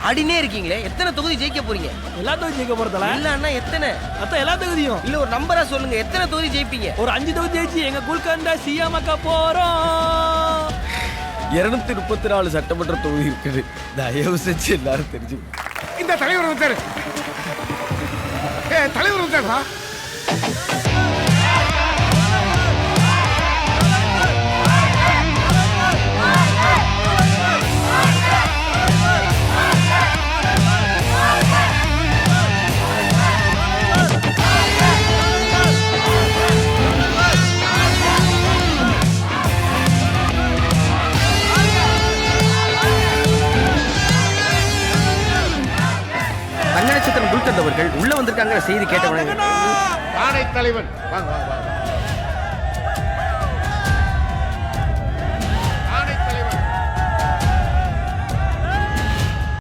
அடினே இருக்கீங்களே, எத்தனை தொகுதி ஜெயிக்க போறீங்க? எல்லா தொகுதி ஜெயிக்க போறதல இல்ல அண்ணா எத்தனை? அதான் எல்லா தொகுதியும் இல்ல ஒரு நம்பரா சொல்லுங்க, எத்தனை தொகுதி ஜெயிப்பீங்க? ஒரு 5 தொகுதி ஜெயிச்சு எங்க குல்கண்டா சிஎம்க்க போறோம். 234 சட்டமன்ற தொகுதி இருக்குது. தயவு செஞ்சு எல்லாரும் தெரிஞ்சு. இந்த தலைவர் வந்தாரு. தலைவர் வந்தாரா? தங்க நட்சத்திரம் குல்கர்த் அவர்கள் உள்ள வந்திருக்காங்க செய்தி கேட்டவங்க. தலைவன் வாங்க வாங்க வாங்க.